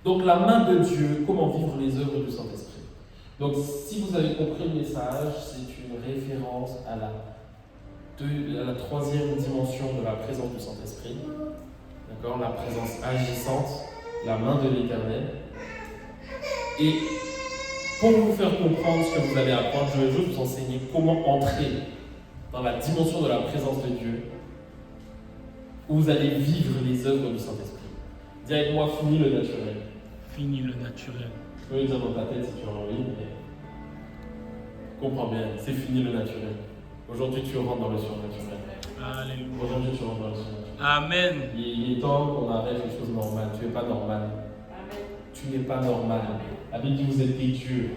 Donc la main de Dieu, comment vivre les œuvres du Saint-Esprit. Donc si vous avez compris le message, c'est une référence à la troisième dimension de la présence du Saint-Esprit. D'accord? La présence agissante, la main de l'Éternel. Et pour vous faire comprendre ce que vous allez apprendre, je vais juste vous enseigner comment entrer dans la dimension de la présence de Dieu, où vous allez vivre les œuvres du Saint-Esprit. Dis avec moi, fini le naturel. Fini le naturel. Tu peux le dire dans ta tête si tu as envie, mais comprends bien, c'est fini le naturel. Aujourd'hui, tu rentres dans le surnaturel. Alléluia. Aujourd'hui, tu rentres dans le surnaturel. Amen. Il est temps qu'on arrête les choses normales. Tu n'es pas normal. Tu n'es pas normal. La Bible dit vous êtes des dieux,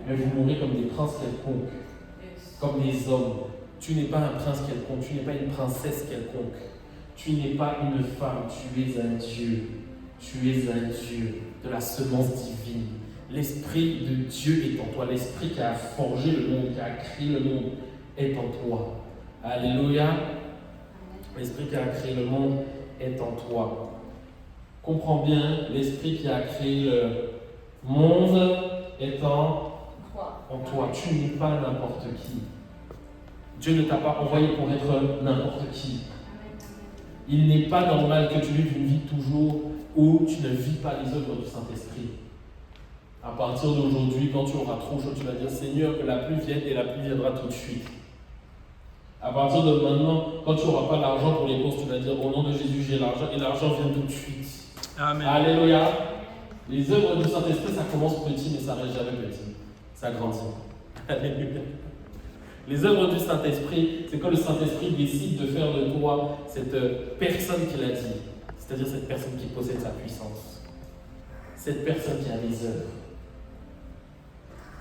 mais vous mourrez comme des princes quelconques, comme des hommes. Tu n'es pas un prince quelconque, tu n'es pas une princesse quelconque. Tu n'es pas une femme, tu es un Dieu. Tu es un Dieu de la semence divine. L'Esprit de Dieu est en toi. L'Esprit qui a forgé le monde, qui a créé le monde, est en toi. Alléluia. L'Esprit qui a créé le monde est en toi. Comprends bien, l'Esprit qui a créé le monde est en toi. Tu n'es pas n'importe qui. Dieu ne t'a pas envoyé pour être n'importe qui. Il n'est pas normal que tu vives une vie toujours où tu ne vis pas les œuvres du Saint-Esprit. À partir d'aujourd'hui, quand tu auras trop chaud, tu vas dire Seigneur, que la pluie vienne et la pluie viendra tout de suite. À partir de maintenant, quand tu n'auras pas l'argent pour les courses, tu vas dire au nom de Jésus, j'ai l'argent et l'argent vient tout de suite. Amen. Alléluia. Les œuvres du Saint-Esprit, ça commence petit, mais ça ne reste jamais petit. Ça grandit. Alléluia. Les œuvres du Saint-Esprit, c'est quand le Saint-Esprit décide de faire de toi cette personne qu'il a dit. C'est-à-dire cette personne qui possède sa puissance. Cette personne qui a des œuvres.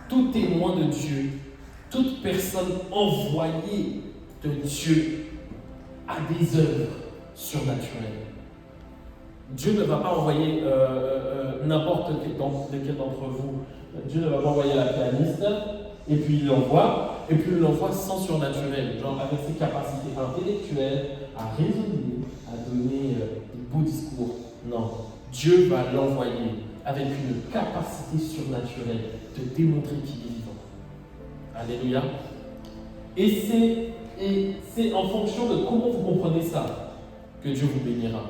Tout témoin de Dieu, toute personne envoyée de Dieu a des œuvres surnaturelles. Dieu ne va pas envoyer n'importe lequel d'entre vous. Dieu ne va pas envoyer la pianiste, et puis il l'envoie sans surnaturel, genre avec ses capacités intellectuelles à raisonner, à donner des beaux discours. Non, Dieu va l'envoyer avec une capacité surnaturelle de démontrer qu'il est vivant. Alléluia. Et c'est en fonction de comment vous comprenez ça que Dieu vous bénira.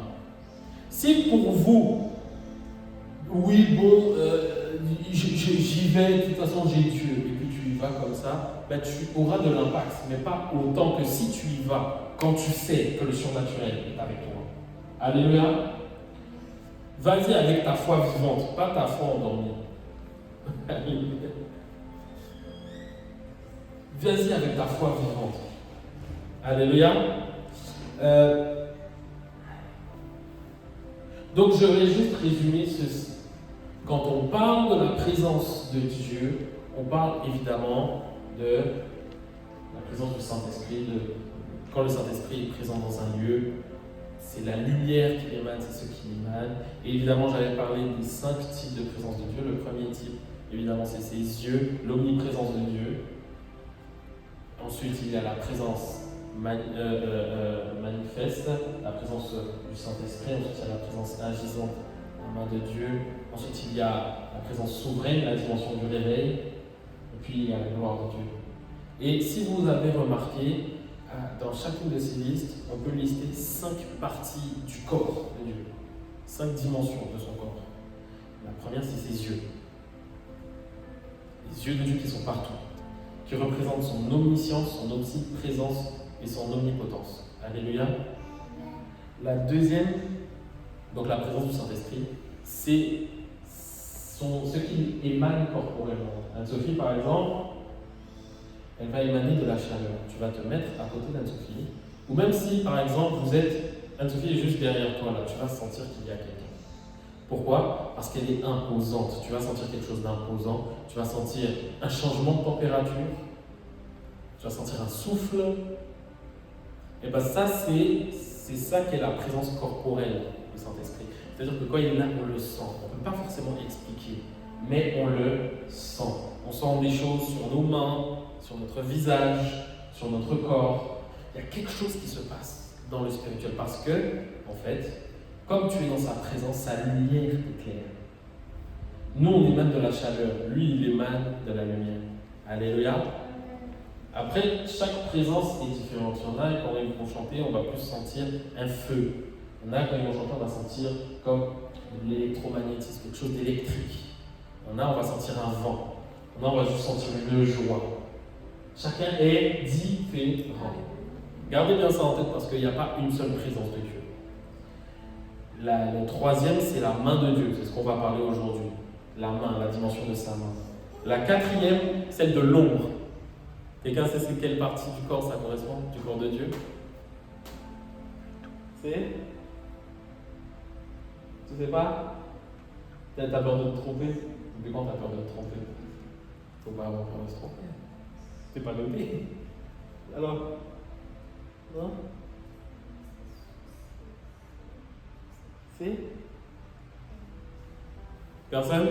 Si pour vous, oui, bon, j'y vais, de toute façon j'ai Dieu, et puis tu y vas comme ça, ben tu auras de l'impact, mais pas autant que si tu y vas quand tu sais que le surnaturel est avec toi. Alléluia. Vas-y avec ta foi vivante, pas ta foi endormie. Alléluia. Vas-y avec ta foi vivante. Alléluia. Donc je vais juste résumer ceci. Quand on parle de la présence de Dieu, on parle évidemment de la présence du Saint-Esprit. Quand le Saint-Esprit est présent dans un lieu, c'est la lumière qui émane, c'est ce qui émane. Et évidemment, j'avais parlé des 5 types de présence de Dieu. Le premier type, évidemment, c'est ses yeux, l'omniprésence de Dieu. Ensuite, il y a la présence manifeste, la présence du Saint-Esprit. Ensuite, il y a la présence agissante, la main de Dieu. Ensuite, il y a la présence souveraine, la dimension du réveil. Et puis, il y a la gloire de Dieu. Et si vous avez remarqué, dans chacune de ces listes, on peut lister 5 parties du corps de Dieu. 5 dimensions de son corps. La première, c'est ses yeux. Les yeux de Dieu qui sont partout, qui représentent son omniscience, son omniprésence et son omnipotence. Alléluia. La deuxième, donc la présence du Saint-Esprit, c'est ce qui émane corporellement. Anne-Sophie, par exemple, elle va émaner de la chaleur. Tu vas te mettre à côté d'Anne-Sophie, ou même si, par exemple, Anne-Sophie est juste derrière toi, là, tu vas sentir qu'il y a quelqu'un. Pourquoi? Parce qu'elle est imposante. Tu vas sentir quelque chose d'imposant. Tu vas sentir un changement de température. Tu vas sentir un souffle. Et bien ça, c'est ça qu'est la présence corporelle du Saint-Esprit. C'est-à-dire que quand il est là, on le sent. On ne peut pas forcément expliquer, mais on le sent. On sent des choses sur nos mains, sur notre visage, sur notre corps. Il y a quelque chose qui se passe dans le spirituel parce que, en fait, comme tu es dans sa présence, sa lumière t'éclaire. Nous, on émane de la chaleur. Lui, il émane de la lumière. Alléluia. Après, chaque présence est différente. Il y en a, quand ils vont chanter, on va plus sentir un feu. Il y en a, quand ils vont chanter, on va sentir comme l'électromagnétisme, quelque chose d'électrique. Il y en a, on va sentir un vent. Il y en a, on va juste sentir une joie. Chacun est différent. Gardez bien ça en tête parce qu'il n'y a pas une seule présence de Dieu. Le troisième, c'est la main de Dieu. C'est ce qu'on va parler aujourd'hui. La main, la dimension de sa main. La quatrième, celle de l'ombre. Quelqu'un sait c'est quelle partie du corps ça correspond, du corps de Dieu? C'est? Tu sais pas? T'as peur de te tromper? Depuis quand t'as peur de te tromper? Faut pas avoir peur de se tromper. T'es pas noté. Alors? Non? C'est? Personne?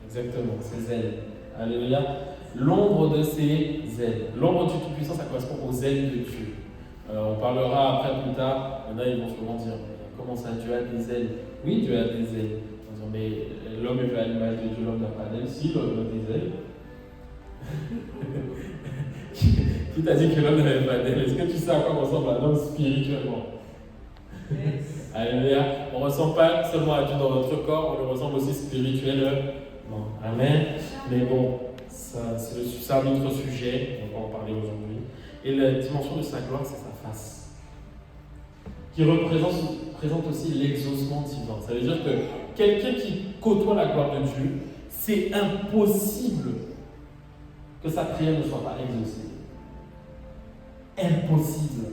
Exactement, ses ailes. Alléluia. L'ombre de ses ailes. L'ombre du Tout-Puissant, ça correspond aux ailes de Dieu. On parlera après plus tard. Il y en a, ils vont souvent dire comment ça, Dieu a des ailes? Oui, Dieu a des ailes. Ils vont dire, mais l'homme est fait à l'image de Dieu, l'homme n'a pas d'ailes. Si, l'homme a des ailes. Qui t'a dit que l'homme n'avait pas d'ailes? Est-ce que tu sais à quoi ressemble un homme spirituellement? Yes. Alléluia. On ne ressemble pas seulement à Dieu dans notre corps, on le ressemble aussi spirituellement. Amen. Mais bon, c'est un autre sujet, on va en parler aujourd'hui. Et la dimension de sa gloire, c'est sa face, qui présente aussi l'exaucement divin. Ça veut dire que quelqu'un qui côtoie la gloire de Dieu, c'est impossible que sa prière ne soit pas exaucée. Impossible.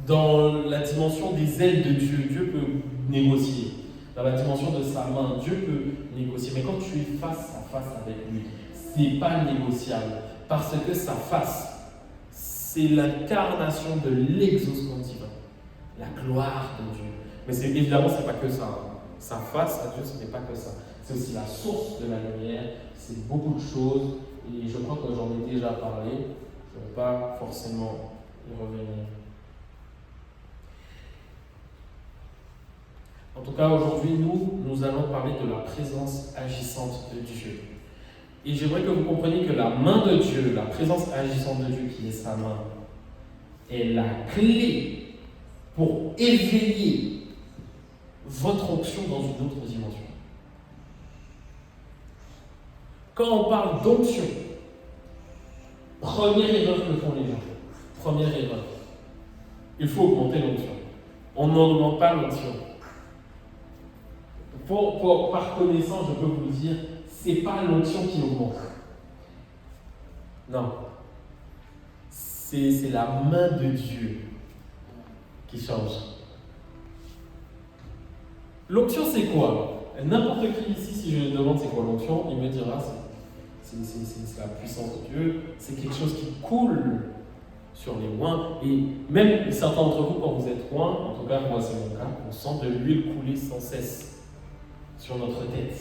Dans la dimension des ailes de Dieu, Dieu peut négocier. Dans la dimension de sa main, Dieu peut négocier. Mais quand tu es face à face avec lui, c'est pas négociable. Parce que sa face, c'est l'incarnation de l'exaucement divin. La gloire de Dieu. Mais évidemment, ce n'est pas que ça. Sa face à Dieu, ce n'est pas que ça. C'est aussi la source de la lumière. C'est beaucoup de choses. Et je crois que j'en ai déjà parlé. Je ne vais pas forcément y revenir. En tout cas, aujourd'hui, nous allons parler de la présence agissante de Dieu. Et j'aimerais que vous compreniez que la main de Dieu, la présence agissante de Dieu qui est sa main, est la clé pour éveiller votre onction dans une autre dimension. Quand on parle d'onction, première erreur que font les gens, première erreur, il faut augmenter l'onction. On n'augmente pas l'onction. Par connaissance, je peux vous le dire, c'est pas l'onction qui augmente. Non. C'est la main de Dieu qui change. L'onction, c'est quoi? N'importe qui ici, si je lui demande c'est quoi l'onction, il me dira c'est la puissance de Dieu, c'est quelque chose qui coule sur les oins. Et même certains d'entre vous, quand vous êtes oints, en tout cas moi c'est mon cas, on sent de l'huile couler sans cesse sur notre tête.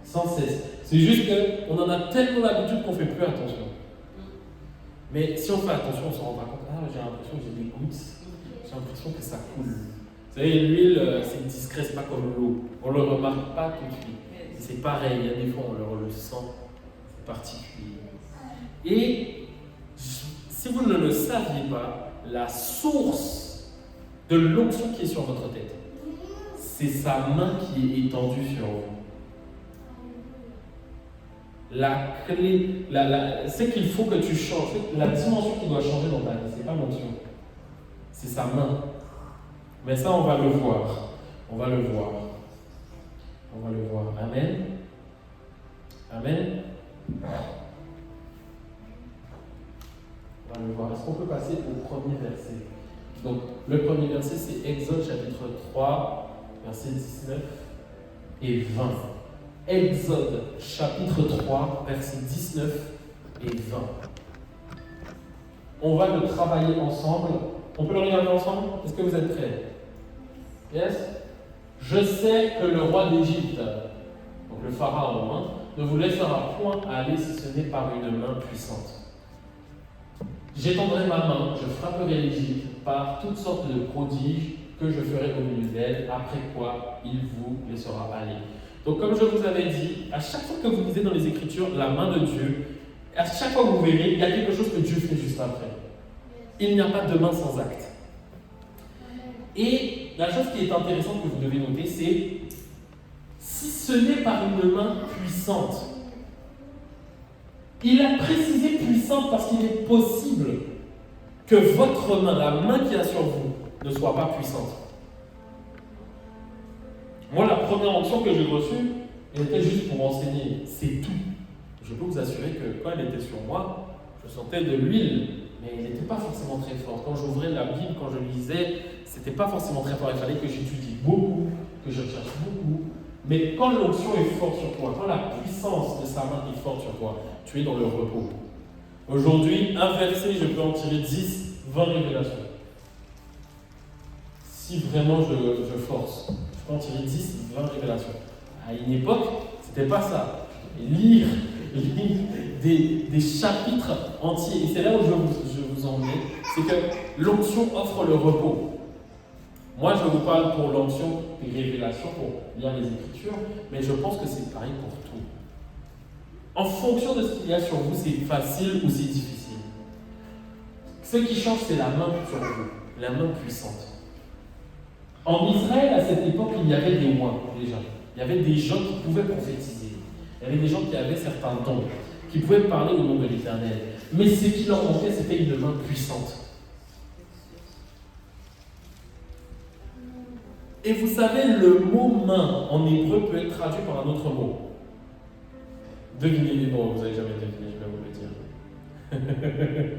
Sans cesse. C'est juste qu'on en a tellement l'habitude qu'on ne fait plus attention. Mais si on fait attention, on se rend pas compte. Ah, j'ai l'impression que j'ai des gouttes. J'ai l'impression que ça coule. Vous savez, l'huile, c'est discret, c'est pas comme l'eau. On ne le remarque pas tout de suite. C'est pareil, il y a des fois, on le sent. C'est particulier. Et si vous ne le saviez pas, la source de l'onction qui est sur votre tête, c'est sa main qui est étendue sur vous. La clé, c'est qu'il faut que tu changes. La dimension qui doit changer dans ta vie, c'est pas l'onction. C'est sa main. Mais ça, on va le voir. On va le voir. On va le voir. Amen. Amen. On va le voir. Est-ce qu'on peut passer au premier verset? Donc, le premier verset, c'est Exode chapitre 3, versets 19 et 20. Exode chapitre 3, versets 19 et 20. On va le travailler ensemble. On peut le regarder ensemble? Est-ce que vous êtes prêts? Yes? Je sais que le roi d'Égypte, donc le pharaon, ne vous laissera point aller si ce n'est par une main puissante. J'étendrai ma main, je frapperai l'Égypte par toutes sortes de prodiges que je ferai au milieu d'elle, après quoi il vous laissera aller. Donc comme je vous avais dit, à chaque fois que vous lisez dans les Écritures la main de Dieu, à chaque fois que vous verrez, il y a quelque chose que Dieu fait juste après. Il n'y a pas de main sans acte. Et la chose qui est intéressante que vous devez noter, c'est si ce n'est par une main puissante, il a précisé puissante parce qu'il est possible que votre main, la main qui est sur vous, ne soit pas puissante. Moi, la première onction que j'ai reçue, elle était juste pour enseigner. C'est tout. Je peux vous assurer que quand elle était sur moi, je sentais de l'huile, mais elle n'était pas forcément très forte. Quand j'ouvrais la Bible, quand je lisais, c'était pas forcément très fort. Il fallait que j'étudie beaucoup, que je cherche beaucoup. Mais quand l'onction est forte sur toi, quand la puissance de sa main est forte sur toi, tu es dans le repos. Aujourd'hui, un verset, je peux en tirer 10, 20 révélations. Si vraiment je force, je peux en tirer 10, 20 révélations. À une époque, c'était pas ça. Lire des chapitres entiers. Et c'est là où je vous emmène. C'est que l'onction offre le repos. Moi, je vous parle pour l'onction des révélations, pour lire les Écritures, mais je pense que c'est pareil pour tout. En fonction de ce qu'il y a sur vous, c'est facile ou c'est difficile. Ce qui change, c'est la main sur vous, la main puissante. En Israël, à cette époque, il y avait des moines déjà. Il y avait des gens qui pouvaient prophétiser. Il y avait des gens qui avaient certains dons, qui pouvaient parler au nom de l'Éternel. Mais ce qui leur manquait, c'était une main puissante. Et vous savez, le mot main en hébreu peut être traduit par un autre mot. Devinez, bon, vous n'avez jamais deviné, je vais vous le dire.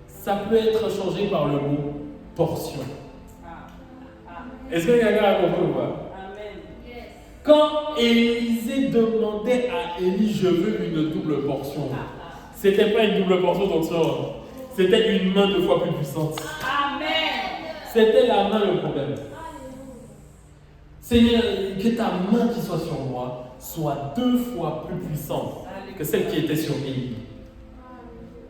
Ça peut être changé par le mot portion. Est-ce que quelqu'un a compris ou pas? Quand Élisée demandait à Élie, je veux une double portion, c'était pas une double portion d'onction, c'était une main 2 fois plus puissante. C'était la main le problème. Seigneur, que ta main qui soit sur moi soit 2 fois plus puissante que celle qui était sur Élie.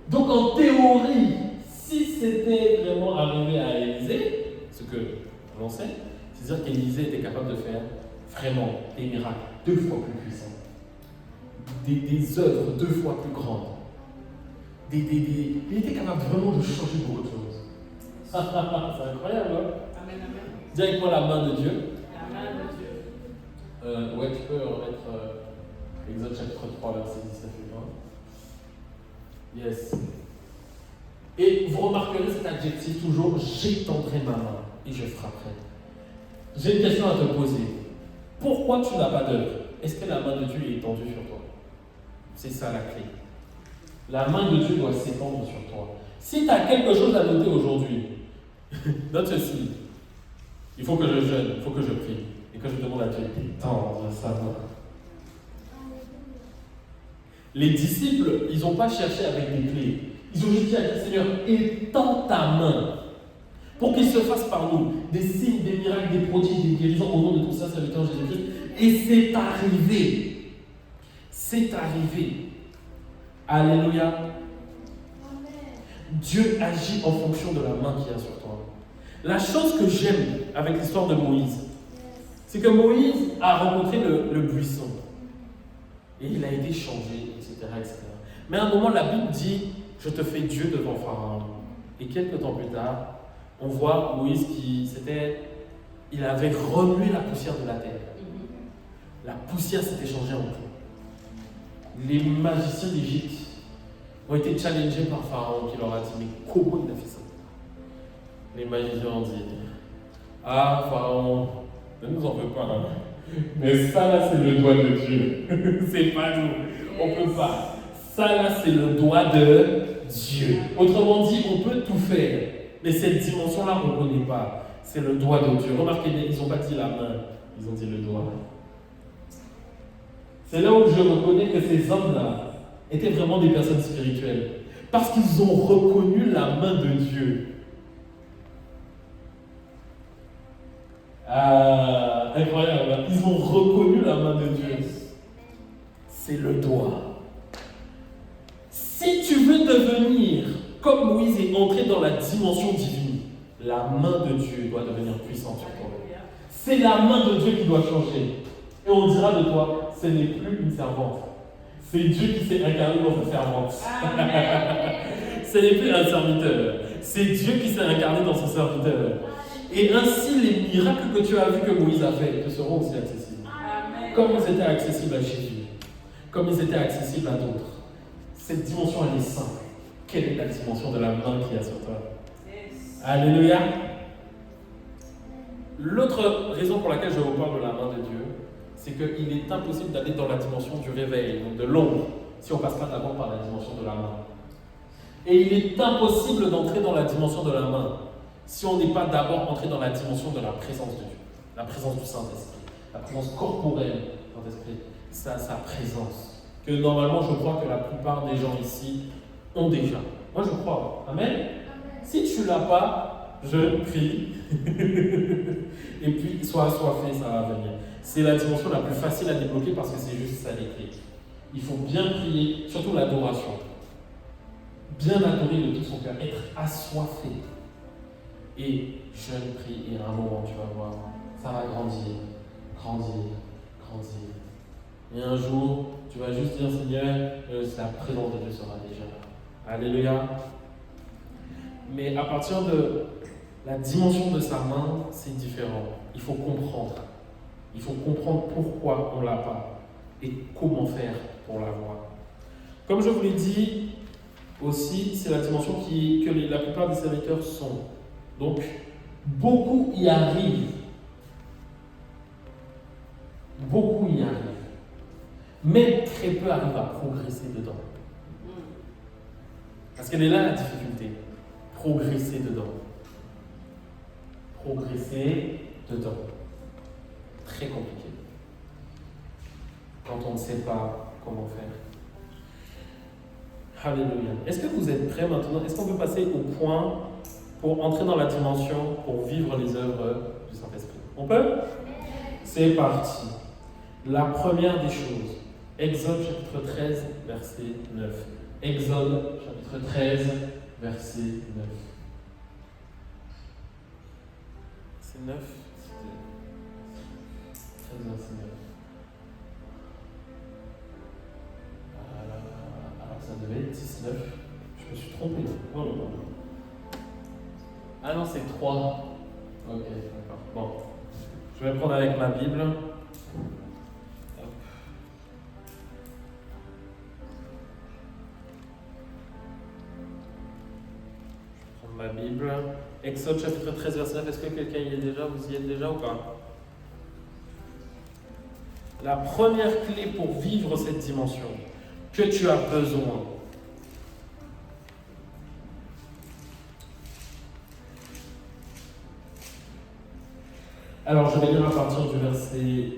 Donc en théorie, si c'était vraiment arrivé à Élisée, ce que l'on sait, c'est-à-dire qu'Élisée était capable de faire vraiment des miracles 2 fois plus puissants, des œuvres 2 fois plus grandes. Il était capable vraiment de changer beaucoup de choses. C'est incroyable, hein? Amen, amen. Dis avec moi la main de Dieu. La main de Dieu. Ouais, tu peux remettre Exode chapitre 3, verset 19 et 20. Yes. Et vous remarquerez cet adjectif toujours, j'étendrai ma main et je frapperai. J'ai une question à te poser. Pourquoi tu n'as pas d'œuvre? Est-ce que la main de Dieu est étendue sur toi? C'est ça la clé. La main de Dieu doit s'étendre sur toi. Si tu as quelque chose à noter aujourd'hui, note ceci. Il faut que je jeûne, il faut que je prie et que je demande à Dieu d'étendre sa main. Les disciples, ils n'ont pas cherché avec des clés. Ils ont juste dit à Dieu, Seigneur, étends ta main pour qu'il se fasse par nous des signes, des miracles, des prodiges, des guérisons au nom de tout ça, serviteur Jésus-Christ. Et c'est arrivé. C'est arrivé. Alléluia. Amen. Dieu agit en fonction de la main qu'il y a sur toi. La chose que j'aime avec l'histoire de Moïse, c'est que Moïse a rencontré le buisson. Et il a été changé, etc., etc. Mais à un moment, la Bible dit, je te fais Dieu devant Pharaon. Et quelques temps plus tard, on voit Moïse il avait remué la poussière de la terre. La poussière s'était changée en plomb. Les magiciens d'Égypte ont été challengés par Pharaon qui leur a dit, mais comment il a fait ça? Les magiciens ont dit, ah Pharaon, ne nous en veux pas, hein. Mais ça là c'est le doigt de Dieu. C'est pas nous, on ne peut pas. Ça là c'est le doigt de Dieu. Autrement dit, on peut tout faire. Mais cette dimension-là, on ne connaît pas. C'est le doigt de Dieu. Remarquez, ils n'ont pas dit la main, ils ont dit le doigt. C'est là où je reconnais que ces hommes-là étaient vraiment des personnes spirituelles. Parce qu'ils ont reconnu la main de Dieu. Ah, incroyable. Ils ont reconnu la main de Dieu. C'est le doigt. Si tu veux devenir comme Moïse et entrer dans la dimension divine, la main de Dieu doit devenir puissante sur toi. C'est la main de Dieu qui doit changer. Et on dira de toi, ce n'est plus une servante. C'est Dieu qui s'est incarné dans cette servante. Ce n'est plus un serviteur. C'est Dieu qui s'est incarné dans ce serviteur. Et ainsi, les miracles que tu as vus que Moïse a fait te seront aussi accessibles. Amen. Comme ils étaient accessibles à Jésus. Comme ils étaient accessibles à d'autres. Cette dimension, elle est simple. Quelle est la dimension de la main qu'il y a sur toi? Yes. Alléluia. L'autre raison pour laquelle je vous parle de la main de Dieu, c'est qu'il est impossible d'aller dans la dimension du réveil, donc de l'ombre, si on ne passe pas d'abord par la dimension de la main. Et il est impossible d'entrer dans la dimension de la main si on n'est pas d'abord entré dans la dimension de la présence de Dieu, la présence du Saint-Esprit, la présence corporelle du Saint-Esprit, sa présence, que normalement je crois que la plupart des gens ici ont déjà. Moi je crois. Amen. Si tu ne l'as pas, je prie. Et puis, sois assoiffé, ça va venir. C'est la dimension la plus facile à débloquer parce que c'est juste ça les clés. Il faut bien prier, surtout l'adoration. Bien adorer de tout son cœur, être assoiffé. Et jeune prie, et à un moment, tu vas voir, ça va grandir, grandir, grandir. Et un jour, tu vas juste dire, Seigneur, la présence de Dieu sera déjà là. Alléluia. Mais à partir de la dimension de sa main, c'est différent. Il faut comprendre. Il faut comprendre pourquoi on ne l'a pas et comment faire pour l'avoir. Comme je vous l'ai dit aussi, c'est la dimension que la plupart des serviteurs sont. Donc, beaucoup y arrivent. Beaucoup y arrivent. Mais très peu arrivent à progresser dedans. Parce qu'elle est là la difficulté. Progresser dedans. Progresser dedans. Très compliqué. Quand on ne sait pas comment faire. Alléluia. Est-ce que vous êtes prêts maintenant? Est-ce qu'on peut passer au point pour entrer dans la dimension, pour vivre les œuvres du Saint-Esprit? On peut? C'est parti. La première des choses. Exode chapitre 13, verset 9. Exode chapitre 13, verset 9. C'est 9? C'est 13, verset 9. Alors ça devait être 19. Je me suis trompé. Oh non, non. Ah non, c'est 3. Ok, d'accord. Bon. Je vais prendre avec ma Bible. Ma Bible. Exode chapitre 13, verset 9. Est-ce que quelqu'un y est déjà? Vous y êtes déjà ou pas? La première clé pour vivre cette dimension que tu as besoin. Alors, je vais lire à partir du verset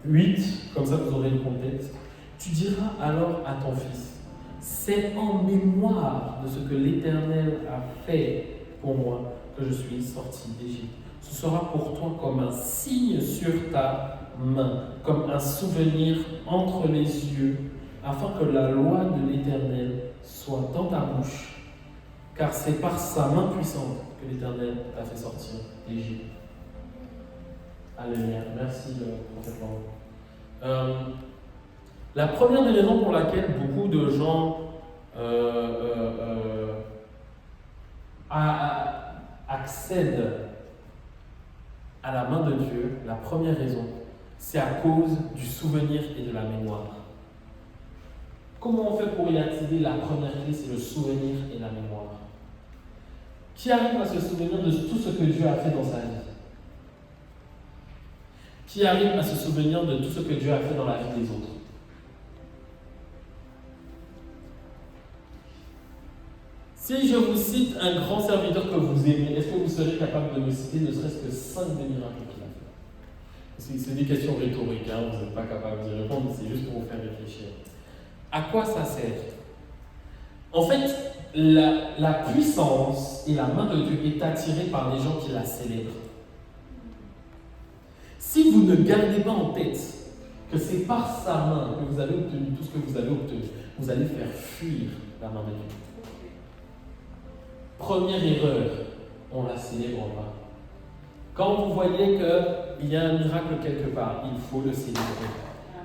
8, comme ça vous aurez le contexte. Tu diras alors à ton fils, c'est en mémoire de ce que l'Éternel a fait pour moi que je suis sorti d'Égypte. Ce sera pour toi comme un signe sur ta main, comme un souvenir entre les yeux, afin que la loi de l'Éternel soit dans ta bouche, car c'est par sa main puissante que l'Éternel t'a fait sortir d'Égypte. Alléluia. Merci, prophète Laurent. La première des raisons pour laquelle beaucoup de gens accèdent à la main de Dieu, la première raison, c'est à cause du souvenir et de la mémoire. Comment on fait pour y accéder? La première clé, c'est le souvenir et la mémoire. Qui arrive à se souvenir de tout ce que Dieu a fait dans sa vie? Qui arrive à se souvenir de tout ce que Dieu a fait dans la vie des autres? Si je vous cite un grand serviteur que vous aimez, est-ce que vous serez capable de me citer ne serait-ce que 5 des miracles qu'il a fait? C'est des questions rhétoriques, hein, vous n'êtes pas capable d'y répondre, c'est juste pour vous faire réfléchir. À quoi ça sert? En fait, la puissance et la main de Dieu est attirée par les gens qui la célèbrent. Si vous ne gardez pas en tête que c'est par sa main que vous avez obtenu tout ce que vous avez obtenu, vous allez faire fuir la main de Dieu. Première erreur, on ne la célèbre pas. Quand vous voyez qu'il y a un miracle quelque part, il faut le célébrer.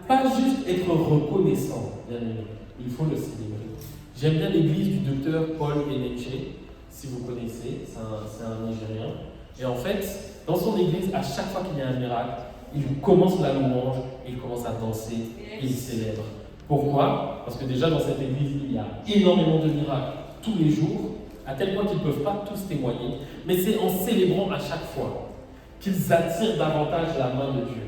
Pas juste être reconnaissant, bien aimé, il faut le célébrer. J'aime bien l'église du docteur Paul Enenche, si vous connaissez, c'est un Nigérien. Et en fait, dans son église, à chaque fois qu'il y a un miracle, il commence la louange, il commence à danser et il célèbre. Pourquoi? Parce que déjà dans cette église, il y a énormément de miracles tous les jours, à tel point qu'ils ne peuvent pas tous témoigner, mais c'est en célébrant à chaque fois qu'ils attirent davantage la main de Dieu.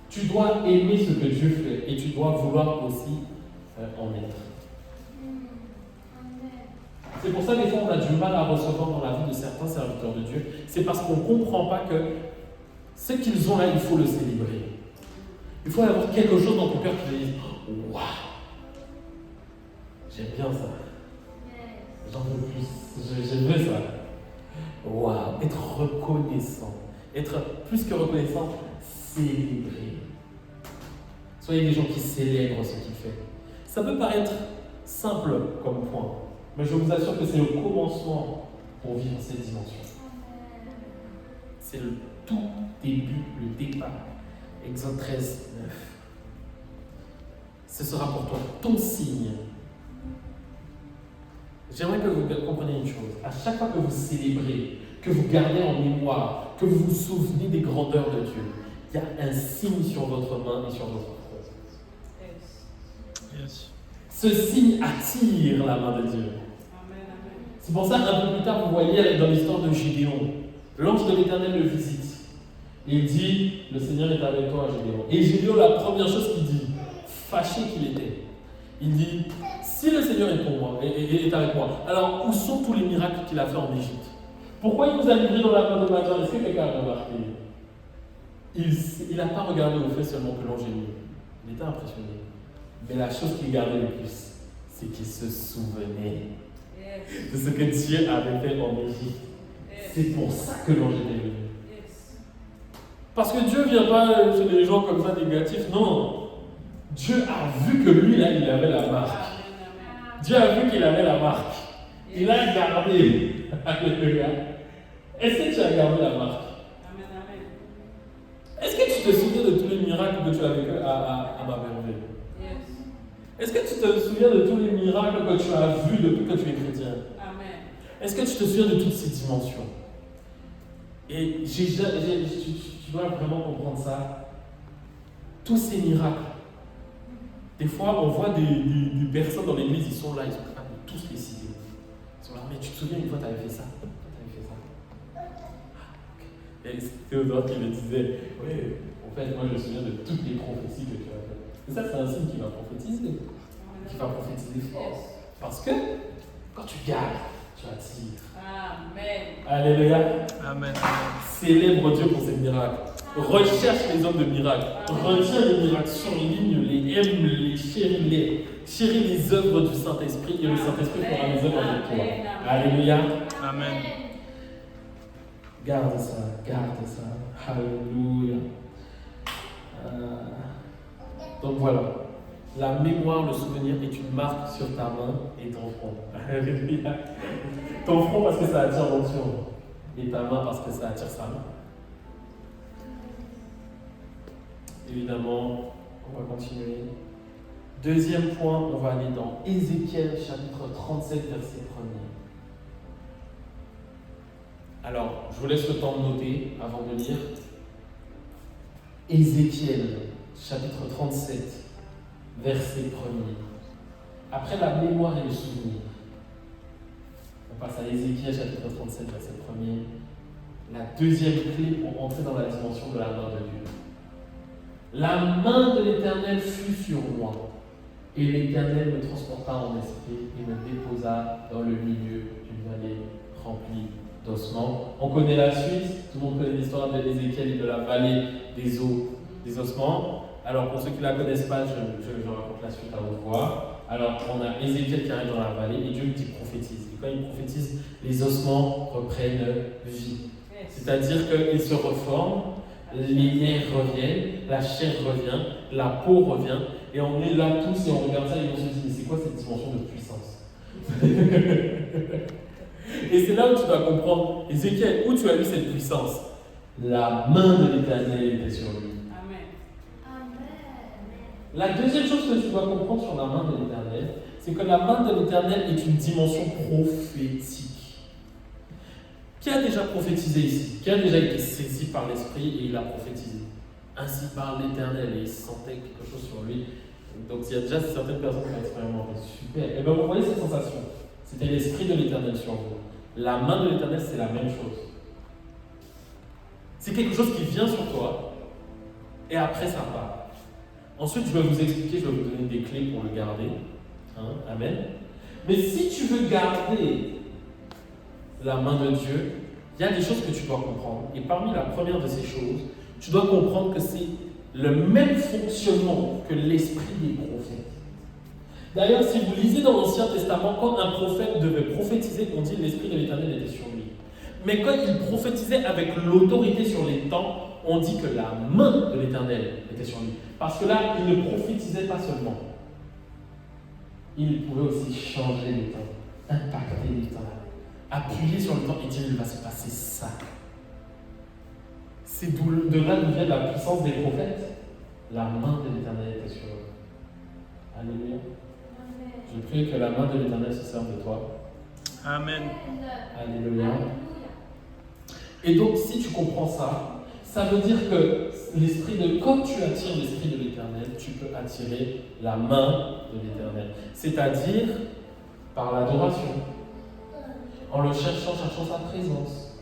Tu dois aimer ce que Dieu fait et tu dois vouloir aussi en être. C'est pour ça que des fois on a du mal à recevoir dans la vie de certains serviteurs de Dieu. C'est parce qu'on ne comprend pas que ce qu'ils ont là, il faut le célébrer. Il faut avoir quelque chose dans ton cœur qui te dise « Waouh, j'aime bien ça. J'en veux plus. J'aime bien ça. Waouh, être reconnaissant. Être plus que reconnaissant, célébrer. Soyez des gens qui célèbrent ce qu'il fait. Ça peut paraître simple comme point, mais je vous assure que c'est le commencement pour vivre cette dimension. C'est le tout début, le départ. Exode 13, 9. Ce sera pour toi ton signe. J'aimerais que vous compreniez une chose. À chaque fois que vous célébrez, que vous gardez en mémoire, que vous vous souvenez des grandeurs de Dieu, il y a un signe sur votre main et sur votre front. Yes. Ce signe attire la main de Dieu. C'est pour ça, un peu plus tard, vous voyez dans l'histoire de Gédéon, l'ange de l'Éternel le visite. Il dit, le Seigneur est avec toi, Gédéon. Et Gédéon, la première chose qu'il dit, fâché qu'il était, il dit, si le Seigneur est pour moi, est avec moi, alors où sont tous les miracles qu'il a fait en Égypte? Pourquoi il nous a livrés dans la main de Madian? Est-ce que quelqu'un a remarqué? Il n'a pas regardé au fait seulement que l'ange est venu. Il était impressionné. Mais la chose qu'il gardait le plus, c'est qu'il se souvenait de ce que Dieu avait fait en Égypte. C'est pour ça que l'ange était venu. Parce que Dieu ne vient pas chez des gens comme ça négatifs, non. Dieu a vu que lui, là, il avait la marque. Dieu a vu qu'il avait la marque. Il a gardé. Alléluia. Est-ce que tu as gardé la marque? Est-ce que tu te souviens de tous les miracles que tu as vécu à ma merveille? Est-ce que tu te souviens de tous les miracles que tu as vus depuis que tu es chrétien? Est-ce que tu te souviens de toutes ces dimensions? Et tu dois vraiment comprendre ça. Tous ces miracles, des fois on voit des personnes dans l'église, ils sont là, ils sont capables de tous les citer. Ils sont là, mais tu te souviens une fois tu avais fait ça? Et c'est Théodore qui me disait, oui, en fait, moi je me souviens de toutes les prophéties que tu as faites. Et ça, c'est un signe qui va prophétiser. Qui va prophétiser fort. Parce que quand tu gardes, tu attires. Amen. Alléluia. Amen. Célèbre Dieu pour ses miracles. Recherche les hommes de miracles. Retiens les miracles, surligne-les, aime-les, chéris les œuvres du Saint-Esprit et le Saint-Esprit fera les œuvres avec toi. Alléluia. Amen. Garde ça, garde ça. Alléluia. Donc voilà. La mémoire, le souvenir est une marque sur ta main et ton front. Alléluia. Ton front parce que ça attire l'onction. Et ta main parce que ça attire sa main. Évidemment, on va continuer. Deuxième point, on va aller dans Ézéchiel chapitre 37, verset 1er. Alors, je vous laisse le temps de noter avant de lire. Ézéchiel chapitre 37, verset 1er. Après la mémoire et le souvenir, on passe à Ézéchiel chapitre 37, verset 1er. La deuxième clé pour entrer dans la dimension de la main de Dieu. La main de l'Éternel fut sur moi, et l'Éternel me transporta en esprit et me déposa dans le milieu d'une vallée remplie d'ossements. On connaît la suite, tout le monde connaît l'histoire d'Ézéchiel et de la vallée des ossements. Alors pour ceux qui ne la connaissent pas, je raconte la suite à haute voix. Alors on a Ézéchiel qui arrive dans la vallée et Dieu lui dit prophétise. Et quand il prophétise, les ossements reprennent vie. C'est-à-dire qu'ils se reforment, les nerfs reviennent, la chair revient, la peau revient, et on est là tous et on regarde ça et on se dit, mais c'est quoi cette dimension de puissance? Et c'est là où tu dois comprendre, Ézéchiel, où tu as eu cette puissance. La main de l'Éternel était sur lui. La deuxième chose que tu dois comprendre sur la main de l'Éternel, c'est que la main de l'Éternel est une dimension prophétique. Qui a déjà prophétisé ici? Qui a déjà été saisi par l'Esprit et il a prophétisé? Ainsi parle l'Éternel, et il sentait quelque chose sur lui. Donc il y a déjà certaines personnes qui ont expérimenté. Super. Et bien vous voyez cette sensation. C'était l'Esprit de l'Éternel sur vous. La main de l'Éternel, c'est la même chose. C'est quelque chose qui vient sur toi, et après ça part. Ensuite, je vais vous expliquer, je vais vous donner des clés pour le garder. Amen. Mais si tu veux garder la main de Dieu, il y a des choses que tu dois comprendre. Et parmi la première de ces choses, tu dois comprendre que c'est le même fonctionnement que l'esprit des prophètes. D'ailleurs, si vous lisez dans l'Ancien Testament, quand un prophète devait prophétiser, on dit que l'Esprit de l'Éternel était sur lui. Mais quand il prophétisait avec l'autorité sur les temps, on dit que la main de l'Éternel était sur lui. Parce que là, il ne prophétisait pas seulement. Il pouvait aussi changer les temps, impacter les temps, appuyer sur le temps et dire il va se passer ça. C'est de là d'où vient la puissance des prophètes. La main de l'Éternel était sur eux. Alléluia. Je prie que la main de l'Éternel se serve de toi. Amen. Alléluia. Et donc, si tu comprends ça, ça veut dire que quand tu attires l'Esprit de l'Éternel, tu peux attirer la main de l'Éternel. C'est-à-dire par l'adoration, en le cherchant sa présence,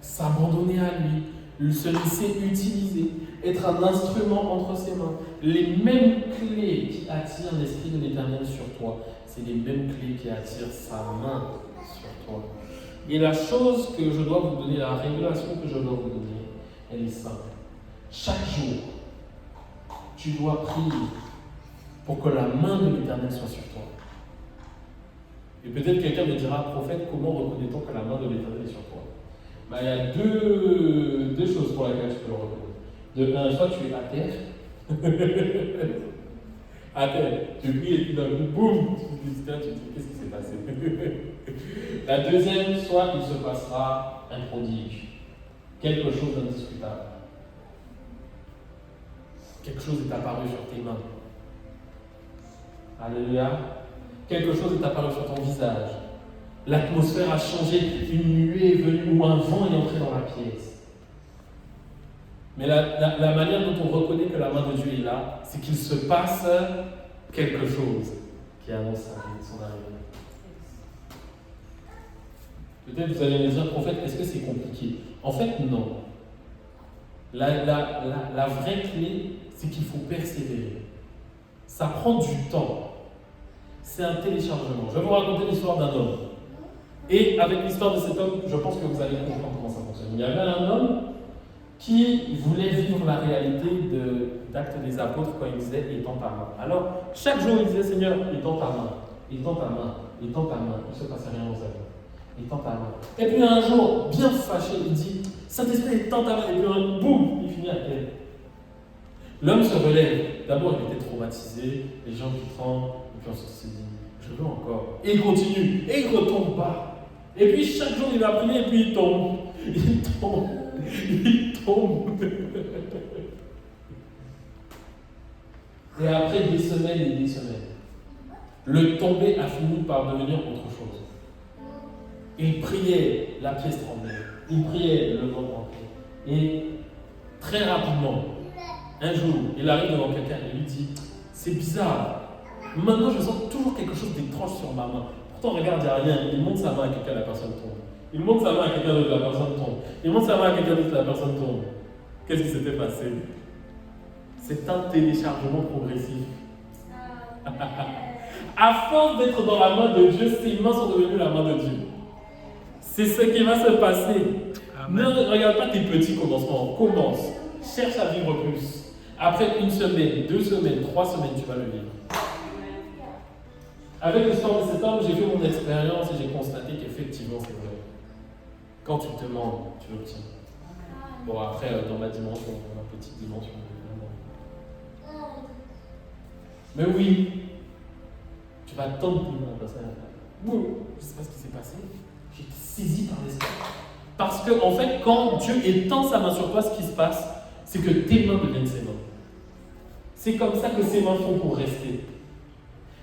s'abandonner à lui, se laisser utiliser, être un instrument entre ses mains. Les mêmes clés qui attirent l'Esprit de l'Éternel sur toi, c'est les mêmes clés qui attirent sa main sur toi. Et la chose que je dois vous donner, la révélation que je dois vous donner, elle est simple. Chaque jour, tu dois prier pour que la main de l'Éternel soit sur toi. Et peut-être quelqu'un me dira, prophète, comment reconnaît-on que la main de l'Éternel est sur toi? Il y a deux choses pour lesquelles tu peux le reconnaître. De un, soit tu es à terre, à terre, tu pries et puis d'un coup, boum, tu te dis, qu'est-ce qui s'est passé? La deuxième, soit il se passera un prodige, quelque chose d'indiscutable. Quelque chose est apparu sur tes mains. Alléluia. Quelque chose est apparu sur ton visage. L'atmosphère a changé, une nuée est venue ou un vent est entré dans la pièce. Mais la manière dont on reconnaît que la main de Dieu est là, c'est qu'il se passe quelque chose qui annonce son arrivée. Peut-être vous allez me dire, prophète, est-ce que c'est compliqué? En fait, non. La vraie clé, c'est qu'il faut persévérer. Ça prend du temps. C'est un téléchargement. Je vais vous raconter l'histoire d'un homme. Et avec l'histoire de cet homme, je pense que vous allez comprendre comment ça fonctionne. Il y avait un homme qui voulait vivre la réalité d'Actes des Apôtres quand il disait « étends ta main ». Alors, chaque jour, il disait « Seigneur, étends ta main, étends ta main, étends ta main ». Il ne se passait rien dans sa vie. Étends ta main. Et puis un jour, bien fâché, il dit « Saint-Esprit, étends ta main ». Et puis boum, il finit à terre. L'homme se relève. D'abord, il était traumatisé, les gens qui tremblent, et puis ensuite il se dit « Je veux encore ». Et il continue, et il ne retombe pas. Et puis chaque jour, il va prier, et puis il tombe. Il tombe. Il tombe. Et après des semaines et des semaines, le tomber a fini par devenir autre chose. Il priait, la pièce tremblait. Il priait, le vent tremblait. Et très rapidement, un jour, il arrive devant quelqu'un et lui dit « C'est bizarre, maintenant je sens toujours quelque chose d'étrange sur ma main. Pourtant, regarde, il n'y a rien. » Il monte sa main à quelqu'un, la personne tombe. Il monte sa main à quelqu'un d'autre, la personne tombe. Il monte sa main à quelqu'un d'autre, la personne tombe. Qu'est-ce qui s'était passé? C'est un téléchargement progressif. À force d'être dans la main de Dieu, ses mains sont devenues la main de Dieu. C'est ce qui va se passer. Amen. Ne regarde pas tes petits commencements. Commence. Cherche à vivre plus. Après une semaine, 2 semaines, 3 semaines, tu vas le vivre. Avec l'histoire de cet homme, j'ai fait mon expérience et j'ai constaté qu'effectivement c'est vrai. Quand tu te demandes, tu l'obtiens. Bon, après, dans ma dimension, dans ma petite dimension. Mais oui, tu vas tendre tes mains, ça. Bon, je ne sais pas ce qui s'est passé. J'ai été saisi par l'esprit. Parce que, en fait, quand Dieu étend sa main sur toi, ce qui se passe, c'est que tes mains deviennent ses mains. C'est comme ça que ses mains font pour rester.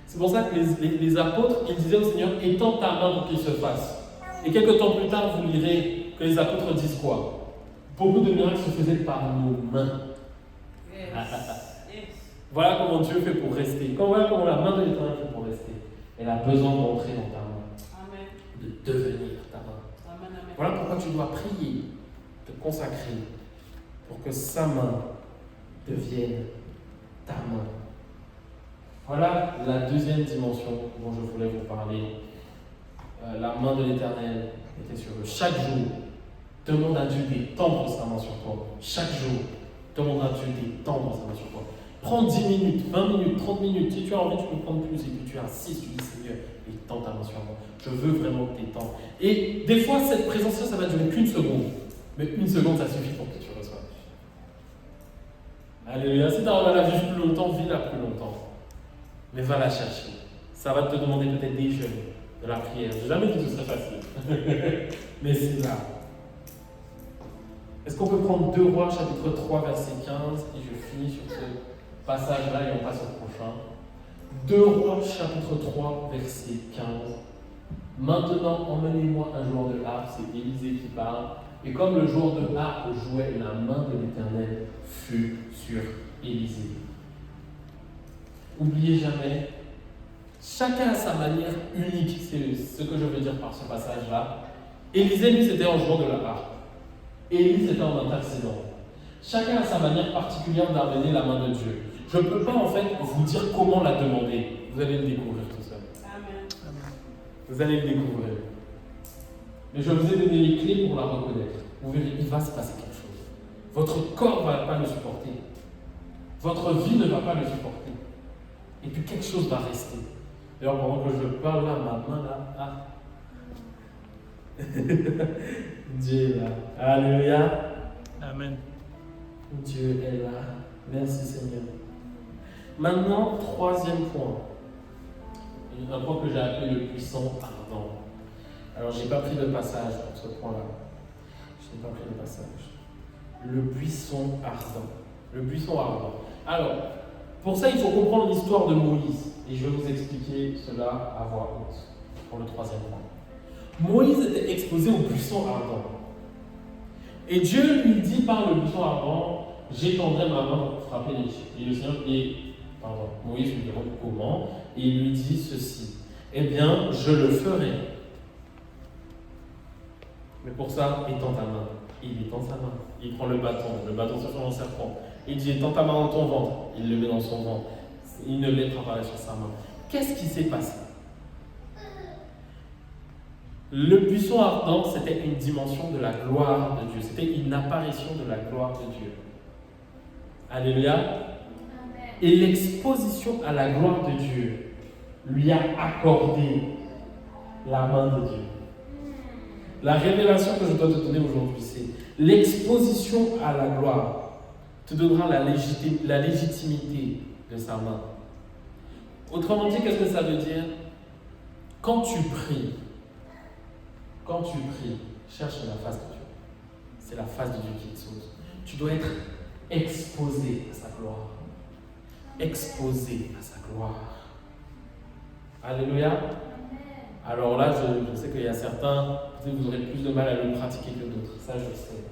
C'est pour ça que les apôtres, ils disaient au Seigneur, étends ta main pour qu'il se fasse. Et quelques temps plus tard, vous lirez que les apôtres disent quoi? Beaucoup de miracles se faisaient par nos mains. Voilà comment Dieu fait pour rester. Voilà comment la main de l'Éternel fait pour rester. Elle a besoin d'entrer dans ta main. Amen. De devenir ta main. Amen, amen. Voilà pourquoi tu dois prier, te consacrer, pour que sa main devienne ta main. Voilà la deuxième dimension dont je voulais vous parler. La main de l'Éternel était sur eux. Chaque jour, demande à Dieu d'étendre sa main sur toi. Chaque jour, demande à Dieu d'étendre sa main sur toi. Prends 10 minutes, 20 minutes, 30 minutes. Si tu as envie, tu peux prendre plus. Et puis tu insistes, tu dis Seigneur, étends ta main sur moi. Je veux vraiment que tu étends. Et des fois, cette présence-là, ça va durer qu'une seconde. Mais une seconde, ça suffit pour que tu reçoives. Alléluia. Si tu as envie de la vivre plus longtemps, vis-la plus longtemps. Mais va la chercher. Ça va te demander peut-être des jeûnes, de la prière. Je n'ai jamais dit que ce serait facile. Mais c'est là. Est-ce qu'on peut prendre 2 Rois, chapitre 3, verset 15, et je finis sur ce passage-là et on passe au prochain. 2 Rois, chapitre 3, verset 15. Maintenant, emmenez-moi un joueur de harpe, c'est Élisée qui parle. Et comme le joueur de harpe jouait, la main de l'Éternel fut sur Élisée. N'oubliez jamais, chacun a sa manière unique, c'est ce que je veux dire par ce passage-là. Élisée, lui, c'était en jouant de la harpe. Élie, c'était en intercédant. Chacun a sa manière particulière d'amener la main de Dieu. Je ne peux pas, en fait, vous dire comment la demander. Vous allez le découvrir tout seul. Amen. Vous allez le découvrir. Mais je vous ai donné les clés pour la reconnaître. Vous verrez, il va se passer quelque chose. Votre corps ne va pas le supporter. Votre vie ne va pas le supporter. Et puis quelque chose va rester. D'ailleurs, pendant que je parle là, ma main là, Dieu est là. Alléluia. Amen. Dieu est là. Merci Seigneur. Maintenant, 3e point. Un point que j'ai appelé le puissant ardent. Alors, je n'ai pas pris de passage pour ce point-là. Je n'ai pas pris de passage. Le buisson ardent. Le buisson ardent. Alors, pour ça, il faut comprendre l'histoire de Moïse. Et je vais vous expliquer cela à voix haute pour le 3e point. Moïse était exposé au buisson ardent. Et Dieu lui dit par le buisson ardent, j'étendrai ma main pour frapper l'Égypte. Et le Seigneur, Moïse lui demande comment, et il lui dit ceci. Eh bien, je le ferai. Mais pour ça, étends ta main. Il étend sa main. Il prend le bâton se fait en serpent. Il dit, étends ta main dans ton ventre. Il le met dans son ventre. Il ne mettra pas sur sa main. Qu'est-ce qui s'est passé? Le buisson ardent, c'était une dimension de la gloire de Dieu. C'était une apparition de la gloire de Dieu. Alléluia. Amen. Et l'exposition à la gloire de Dieu lui a accordé la main de Dieu. La révélation que je dois te donner aujourd'hui, c'est l'exposition à la gloire te donnera la légitimité de sa main. Autrement dit, qu'est-ce que ça veut dire? Quand tu pries, cherche la face de Dieu. C'est la face de Dieu qui exauce. Tu dois être exposé à sa gloire. Exposé à sa gloire. Alléluia. Alors là, je sais qu'il y a certains, vous aurez plus de mal à le pratiquer que d'autres. Ça, je sais.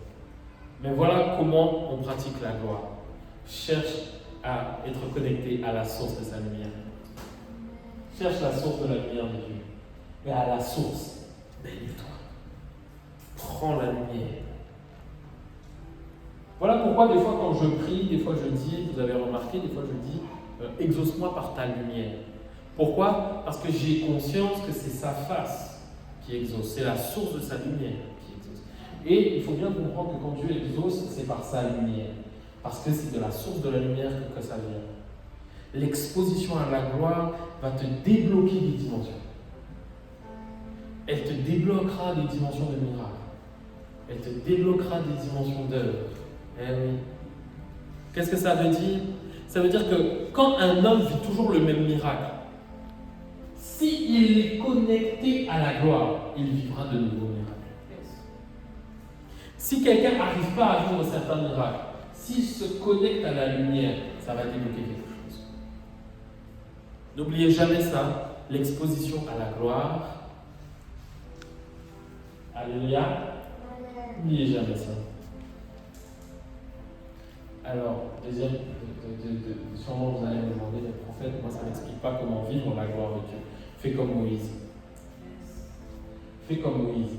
Mais voilà comment on pratique la gloire. Cherche à être connecté à la source de sa lumière. Cherche la source de la lumière de Dieu. Et à la source, baigne-toi. Prends la lumière. Voilà pourquoi des fois quand je prie, des fois je dis, vous avez remarqué, des fois je dis, exauce-moi par ta lumière. Pourquoi? Parce que j'ai conscience que c'est sa face qui exauce, c'est la source de sa lumière qui exauce. Et il faut bien comprendre que quand Dieu exauce, c'est par sa lumière. Parce que c'est de la source de la lumière que ça vient. L'exposition à la gloire va te débloquer des dimensions. Elle te débloquera des dimensions de miracles. Elle te débloquera des dimensions d'œuvre. Eh oui. Qu'est-ce que ça veut dire? Ça veut dire que quand un homme vit toujours le même miracle, s'il s'il est connecté à la gloire, il vivra de nouveaux miracles. Si quelqu'un n'arrive pas à vivre certains miracles, s'il se connecte à la lumière, ça va débloquer quelque chose. N'oubliez jamais ça, l'exposition à la gloire. Alléluia. N'oubliez jamais ça. Alors, deuxième, sûrement vous allez me demander, le prophète, moi ça ne m'explique pas comment vivre la gloire de Dieu. Fais comme Moïse. Fais comme Moïse.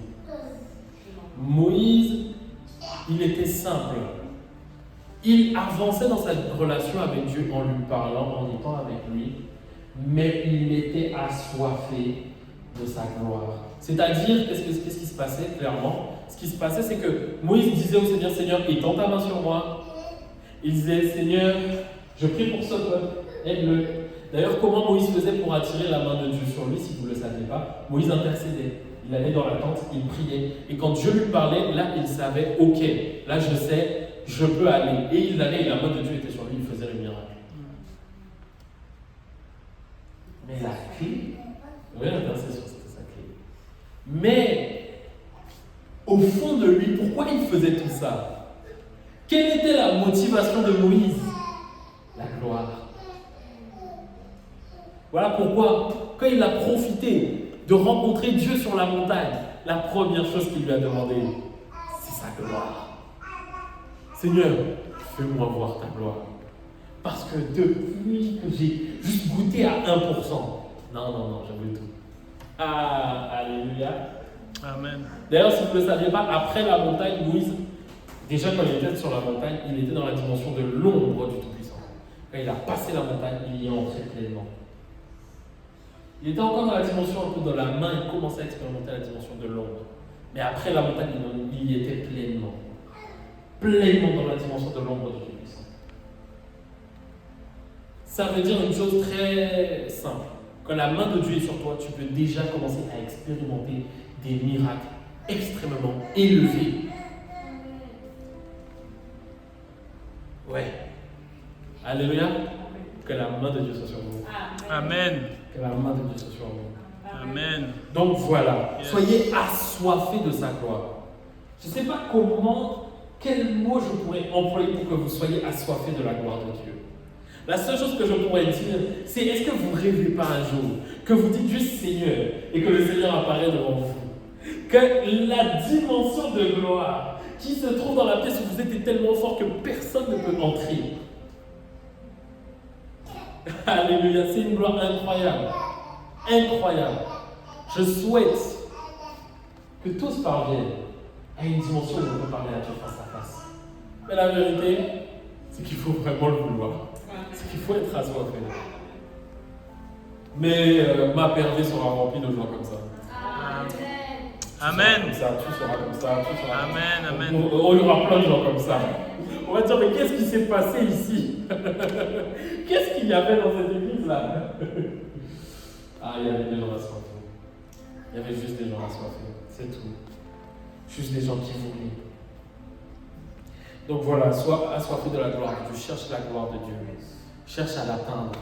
Moïse, il était simple. Il avançait dans sa relation avec Dieu en lui parlant, en étant avec lui, mais il était assoiffé de sa gloire. C'est-à-dire, qu'est-ce qui se passait clairement? Ce qui se passait, c'est que Moïse disait au Seigneur, Seigneur, étends ta main sur moi. Il disait, Seigneur, je prie pour ce peuple, aide-le. D'ailleurs, comment Moïse faisait pour attirer la main de Dieu sur lui, si vous ne le saviez pas? Moïse intercédait. Il allait dans la tente, il priait. Et quand Dieu lui parlait, là, il savait, ok, là, je sais, je peux aller. Et il allait, et la main de Dieu était sur lui, il faisait le miracle. Mais la clé, oui, l'intercession, c'était sa clé. Mais, au fond de lui, pourquoi il faisait tout ça? Quelle était la motivation de Moïse? La gloire. Voilà pourquoi, quand il a profité de rencontrer Dieu sur la montagne, la première chose qu'il lui a demandé, c'est sa gloire. Seigneur, fais-moi voir ta gloire. Parce que depuis que j'ai juste goûté à 1%, non, je veux tout. Ah, alléluia. Amen. D'ailleurs, si vous ne le saviez pas, après la montagne, Moïse, déjà quand il était sur la montagne, il était dans la dimension de l'ombre du Tout-Puissant. Quand il a passé la montagne, il y est entré pleinement. Il était encore dans la dimension un peu de la main, il commençait à expérimenter la dimension de l'ombre. Mais après la montagne, il y était pleinement. Pleinement dans la dimension de l'ombre du Tout-Puissant. Ça veut dire une chose très simple. Quand la main de Dieu est sur toi, tu peux déjà commencer à expérimenter des miracles extrêmement élevés. Ouais. Alléluia. Que la main de Dieu soit sur vous. Amen. Que la main de Dieu soit sur vous. Amen. Donc voilà. Yes. Soyez assoiffés de sa gloire. Je ne sais pas quel mot je pourrais employer pour que vous soyez assoiffés de la gloire de Dieu. La seule chose que je pourrais dire, c'est est-ce que vous ne rêvez pas un jour que vous dites juste Seigneur et que le Seigneur apparaît devant vous? Que la dimension de gloire qui se trouve dans la pièce où vous êtes est tellement fort que personne ne peut entrer. Alléluia, c'est une gloire incroyable. Incroyable. Je souhaite que tous parviennent à une dimension où on peut parler à Dieu face à face. Mais la vérité, c'est qu'il faut vraiment le vouloir. C'est qu'il faut être assoiffé. Mais ma pervée sera remplie de joie comme ça. Amen. Tu seras comme ça, tu seras. Amen. Il y aura plein de gens comme ça. On va dire, mais qu'est-ce qui s'est passé ici? Qu'est-ce qu'il y avait dans cette église-là? Ah, il y avait des gens assoiffés. Il y avait juste des gens assoiffés. C'est tout. Juste des gens qui voulaient. Donc voilà, sois assoiffé de la gloire de Dieu. Cherche la gloire de Dieu. Cherche à l'atteindre.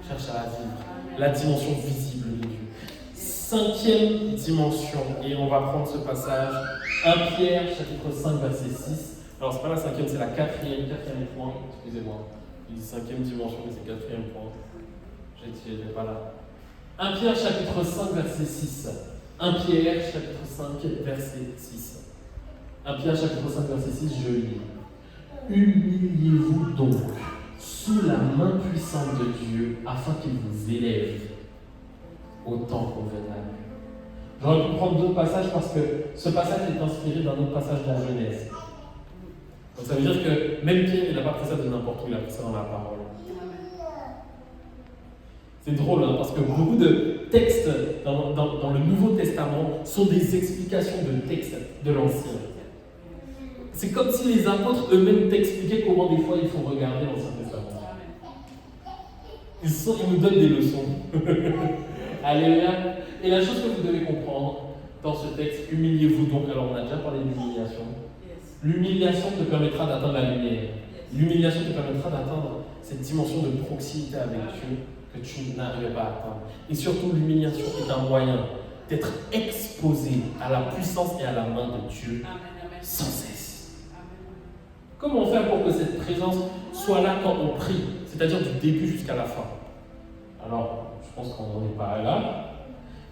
Cherche à la vivre. La dimension visible de Dieu. 5e dimension, et on va prendre ce passage, 1 Pierre, chapitre 5, verset 6. Alors, c'est pas la 5e, c'est la 4e point. Excusez-moi. Il dit 5e dimension, mais c'est 4e point. J'étais pas là. 1 Pierre, chapitre 5, verset 6. 1 Pierre, chapitre 5, verset 6. 1 Pierre, chapitre 5, verset 6, je lis. Humiliez-vous donc sous la main puissante de Dieu, afin qu'il vous élève au temps convenable. J'aurais pu prendre d'autres passages parce que ce passage est inspiré d'un autre passage dans Genèse. Donc ça veut dire que même Pierre, il n'a pas pris ça de n'importe où, il a pris ça dans la parole. C'est drôle, hein, parce que beaucoup de textes dans le Nouveau Testament sont des explications de textes de l'Ancien. C'est comme si les apôtres eux-mêmes t'expliquaient comment des fois il faut regarder l'Ancien Testament. Ils nous donnent des leçons. Alléluia. Et la chose que vous devez comprendre dans ce texte, humiliez-vous donc. Alors on a déjà parlé d'humiliation. L'humiliation te permettra d'atteindre la lumière. L'humiliation te permettra d'atteindre cette dimension de proximité avec Dieu que tu n'arrivais pas à atteindre. Et surtout, l'humiliation est un moyen d'être exposé à la puissance et à la main de Dieu sans cesse. Comment faire pour que cette présence soit là quand on prie, c'est-à-dire du début jusqu'à la fin? Alors, je pense qu'on n'en est pas là.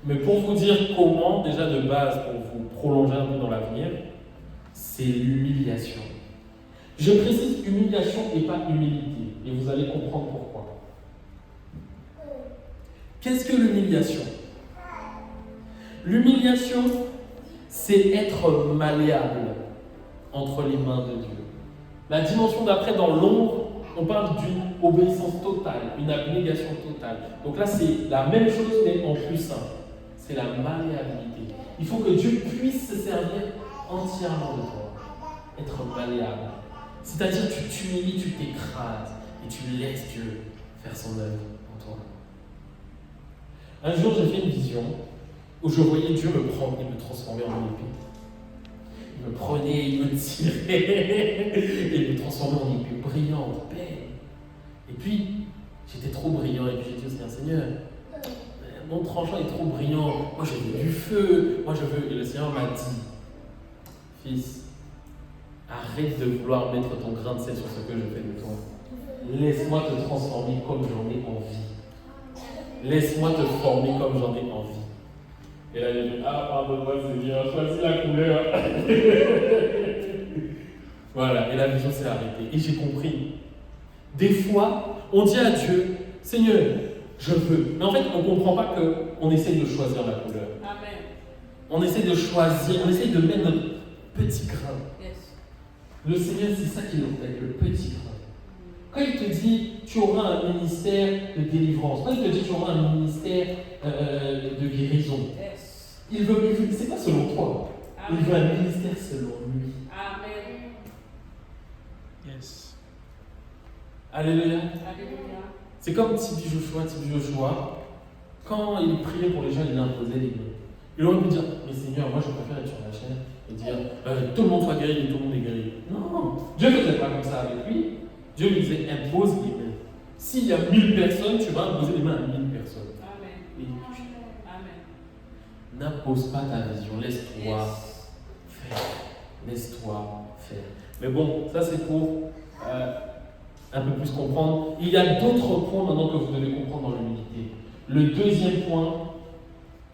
Mais pour vous dire comment, déjà de base, pour vous prolonger un peu dans l'avenir, c'est l'humiliation. Je précise humiliation et pas humilité. Et vous allez comprendre pourquoi. Qu'est-ce que l'humiliation? L'humiliation, c'est être malléable entre les mains de Dieu. La dimension d'après, dans l'ombre, on parle d'une obéissance totale, une abnégation totale. Donc là, c'est la même chose, mais en plus simple. C'est la malléabilité. Il faut que Dieu puisse se servir entièrement de toi. Être malléable. C'est-à-dire que tu t'humilies, tu t'écrases et tu laisses Dieu faire son œuvre en toi. Un jour, j'ai fait une vision où je voyais Dieu me prendre et me transformer en épée. Il me prenait, il me tirait et me transformait en épée brillante, belle. Et puis, j'étais trop brillant et puis j'ai dit au Seigneur, mon tranchant est trop brillant, moi je veux du feu, moi je veux. Et le Seigneur m'a dit, fils, arrête de vouloir mettre ton grain de sel sur ce que je fais de toi. Laisse-moi te transformer comme j'en ai envie. Laisse-moi te former comme j'en ai envie. Et là, j'ai dit, pardonne-moi, Seigneur, choisis la couleur. Voilà, et la vision s'est arrêtée. Et j'ai compris. Des fois, on dit à Dieu, Seigneur, je veux. Mais en fait, on ne comprend pas qu'on essaie de choisir la couleur. Amen. On essaie de choisir, on essaie de mettre notre petit grain. Yes. Le Seigneur, c'est ça qu'il fait, le petit grain. Quand il te dit, tu auras un ministère de délivrance, quand il te dit, tu auras un ministère de guérison, Yes. il veut, c'est pas selon toi. Amen. Il veut un ministère selon lui. Amen. Yes. Alléluia. Alléluia. C'est comme Tibi Joshua, quand il priait pour les gens, il imposait les mains. Il aurait pu dire, mais Seigneur, moi je préfère être sur la chaîne et dire, tout le monde soit guéri et tout le monde est guéri. Non, Dieu ne faisait pas comme ça avec lui. Dieu lui disait, impose les mains. S'il y a 1000 personnes, tu vas imposer les mains à 1000 personnes. Amen. Et Amen. n'impose pas ta vision, laisse-toi Yes. faire. Laisse-toi faire. Mais bon, ça c'est pour un peu plus comprendre. Il y a d'autres points maintenant que vous devez comprendre dans l'humilité. Le deuxième point,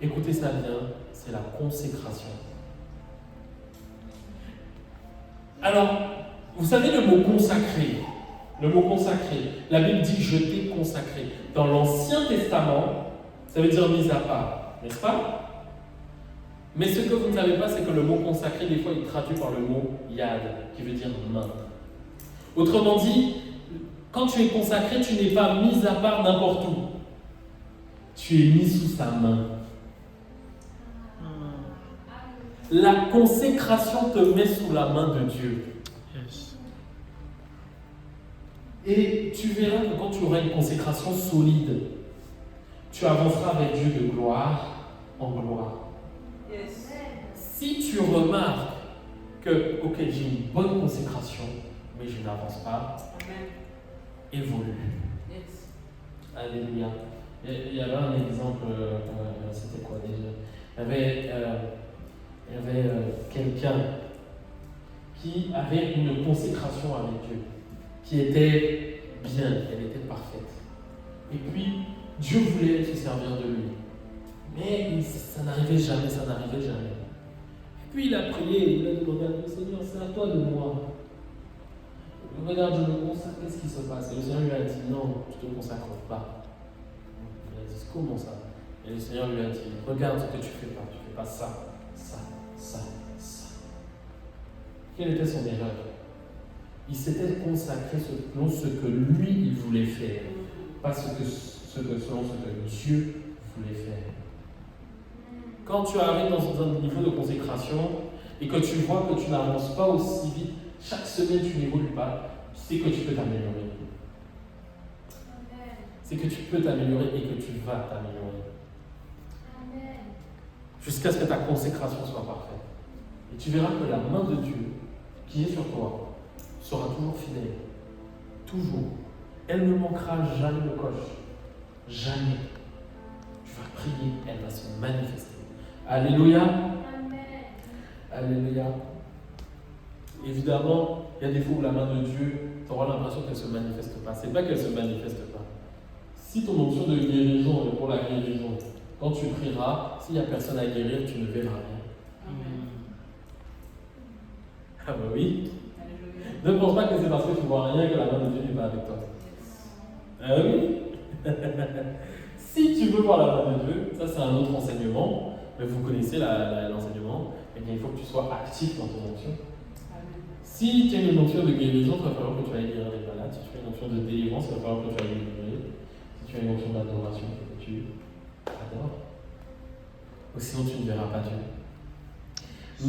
écoutez ça bien, c'est la consécration. Alors, vous savez le mot consacré, la Bible dit je t'ai consacré. Dans l'Ancien Testament, ça veut dire mis à part, n'est-ce pas? Mais ce que vous ne savez pas, c'est que le mot consacré, des fois, il est traduit par le mot yad, qui veut dire main. Autrement dit, quand tu es consacré, tu n'es pas mis à part n'importe où. Tu es mis sous sa main. La consécration te met sous la main de Dieu. Yes. Et tu verras que quand tu auras une consécration solide, tu avanceras avec Dieu de gloire en gloire. Yes. Si tu remarques que, ok, j'ai une bonne consécration, mais je n'avance pas, Amen. évolue. Yes. Alléluia. Il y avait un exemple, c'était quoi déjà? Il y avait quelqu'un qui avait une consécration avec Dieu, qui était bien, elle était parfaite. Et puis, Dieu voulait se servir de lui. Mais ça n'arrivait jamais. Et puis il a prié, il a demandé à Dieu, Seigneur, c'est à toi de moi. Regarde, je me consacre, qu'est-ce qui se passe? Et le Seigneur lui a dit, non, tu ne te consacres pas. Il a dit, comment ça? Et le Seigneur lui a dit, regarde ce que tu fais pas ça. Quelle était son erreur? Il s'était consacré selon ce que lui, il voulait faire, pas selon ce que Dieu voulait faire. Quand tu arrives dans un niveau de consécration et que tu vois que tu n'avances pas aussi vite, chaque semaine tu n'évolues pas, c'est que tu peux t'améliorer. C'est que tu peux t'améliorer et que tu vas t'améliorer. Jusqu'à ce que ta consécration soit parfaite. Et tu verras que la main de Dieu qui est sur toi sera toujours fidèle. Toujours. Elle ne manquera jamais le coche. Jamais. Tu vas prier, elle va se manifester. Alléluia. Alléluia. Évidemment, il y a des fois où la main de Dieu, tu auras l'impression qu'elle ne se manifeste pas. C'est pas qu'elle ne se manifeste pas. Si ton onction de guérison est pour la guérison, quand tu prieras, s'il n'y a personne à guérir, tu ne verras rien. Amen. Ah bah oui. Alléluia. Ne pense pas que c'est parce que tu ne vois rien que la main de Dieu n'est pas avec toi. Ah oui. Si tu veux voir la main de Dieu, ça c'est un autre enseignement, mais vous connaissez l'enseignement, eh bien il faut que tu sois actif dans ton onction. Amen. Si tu as une onction de guérison, il va falloir que tu ailles guérir les malades. Si tu as une onction de délivrance, il va falloir que tu ailles guérir. Si tu as une onction d'adoration, il faut que tu adores. Ou sinon tu ne verras pas Dieu.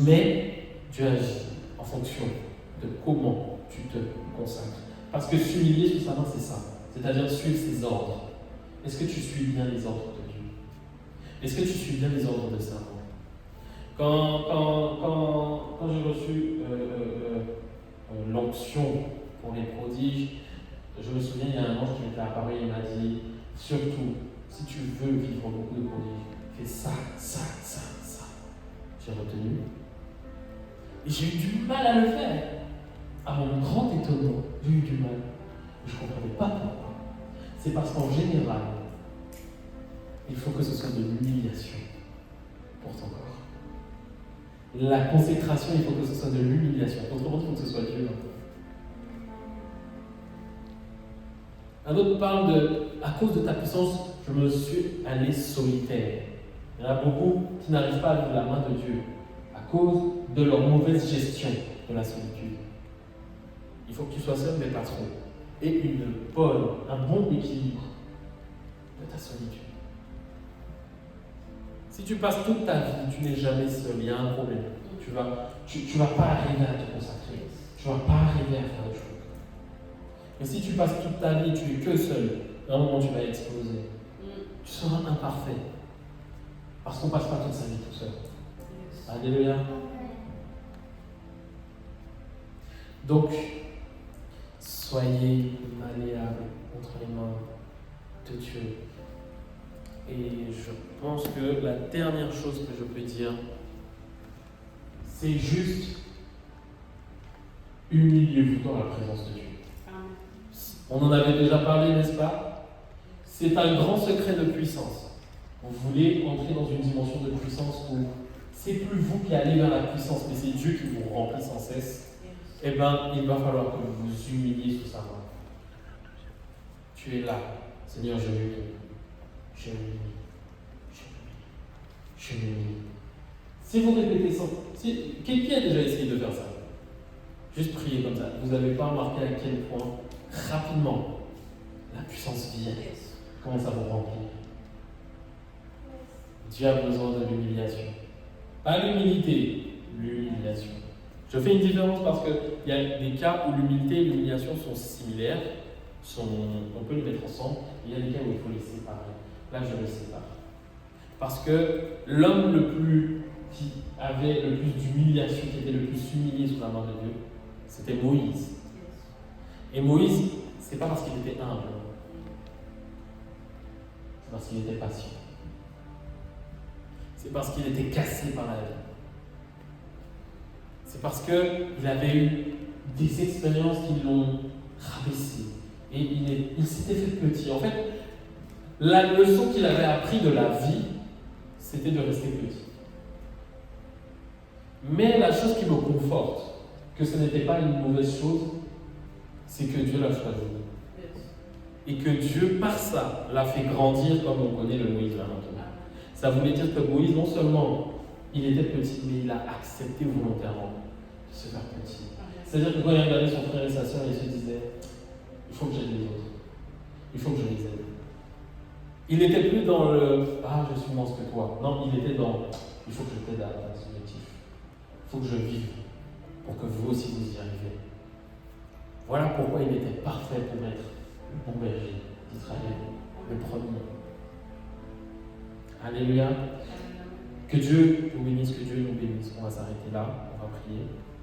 Mais Dieu agit en fonction de comment tu te consacres. Parce que s'humilier sous sa main, c'est ça. C'est-à-dire suivre ses ordres. Est-ce que tu suis bien les ordres de Dieu? Est-ce que tu suis bien les ordres de sa main? Quand j'ai reçu l'onction pour les prodiges, je me souviens, il y a un ange qui m'était apparu et il m'a dit, surtout, si tu veux vivre beaucoup de prodiges, fais ça, ça, ça, ça. J'ai retenu. Et j'ai eu du mal à le faire. À mon grand étonnement, j'ai eu du mal. Je ne comprenais pas pourquoi. C'est parce qu'en général, il faut que ce soit de l'humiliation pour ton corps. La consécration, il faut que ce soit de l'humiliation. Autrement, il faut que ce soit Dieu. Un autre parle de, à cause de ta puissance, je me suis allé solitaire. Il y en a beaucoup qui n'arrivent pas à vivre la main de Dieu à cause de leur mauvaise gestion de la solitude. Il faut que tu sois seul, mais pas trop. Et un bon équilibre de ta solitude. Si tu passes toute ta vie, tu n'es jamais seul, il y a un problème. Tu vas pas arriver à te consacrer. Tu ne vas pas arriver à faire des choses. Mais si tu passes toute ta vie, tu es que seul, à un moment tu vas exploser. Tu seras imparfait. Parce qu'on ne passe pas toute sa vie tout seul. Alléluia. Donc, soyez malléables entre les mains de Dieu. Et je pense que la dernière chose que je peux dire, c'est juste humiliez-vous dans la présence de Dieu. On en avait déjà parlé, n'est-ce pas? C'est un grand secret de puissance. Vous voulez entrer dans une dimension de puissance où c'est plus vous qui allez vers la puissance, mais c'est Dieu qui vous remplit sans cesse. Eh bien, il va falloir que vous vous humiliez sous sa main. Tu es là. Seigneur, je m'humilie. Je m'humilie. Je m'humilie. Je m'humilie. Si vous répétez ça, qui a déjà essayé de faire ça? Juste prier comme ça. Vous n'avez pas remarqué à quel point, rapidement, la puissance vient. Comment ça vous remplit? Dieu a besoin de l'humiliation. Pas l'humilité, l'humiliation. Je fais une différence parce qu'il y a des cas où l'humilité et l'humiliation sont similaires, on peut les mettre ensemble, et il y a des cas où il faut les séparer. Là, je les sépare. Parce que l'homme qui avait le plus d'humiliation, qui était le plus humilié sous la main de Dieu, c'était Moïse. Et Moïse, c'est pas parce qu'il était humble, c'est parce qu'il était patient. C'est parce qu'il était cassé par la vie. C'est parce qu'il avait eu des expériences qui l'ont rabaissé. Et il s'était fait petit. En fait, la leçon qu'il avait appris de la vie, c'était de rester petit. Mais la chose qui me conforte, que ce n'était pas une mauvaise chose, c'est que Dieu l'a choisi. Et que Dieu, par ça, l'a fait grandir comme on connaît le Moïse là maintenant. Ça voulait dire que Moïse, non seulement il était petit, mais il a accepté volontairement de se faire petit. C'est-à-dire que quand il regardait son frère et sa soeur, il se disait, il faut que j'aide les autres. Il faut que je les aide. Il n'était plus dans le « Ah, je suis moins que toi ». Non, il était dans « Il faut que je t'aide à atteindre ce objectif. Il faut que je vive pour que vous aussi vous y arrivez ». Voilà pourquoi il était parfait pour être le bon berger d'Israël, le premier. Alléluia. Que Dieu nous bénisse, que Dieu nous bénisse. On va s'arrêter là, on va prier.